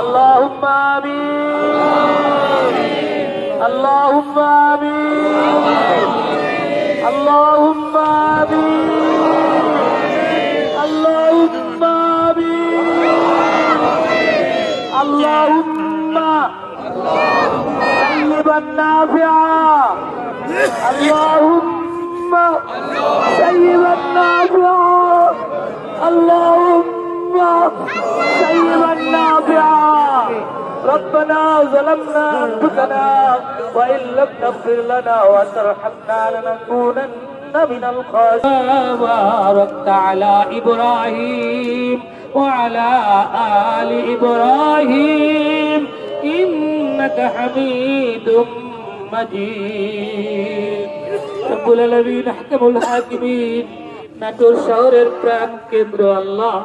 اللهم آمين اللهم آمين اللهم آمين اللهم آمين اللهم سيبا نافعا اللهم سيبا نافعا اللهم سيبا نافعا ربنا ظلمنا أنفسنا وإن لم تغفر لنا وترحمنا لنكونن من الخاسرين باركت على إبراهيم وعلى آل إبراهيم إنك حميد مجيد رب العالمين أحكم الحاكمين নাটোর শহরের প্রাণ কেন্দ্র আল্লাহ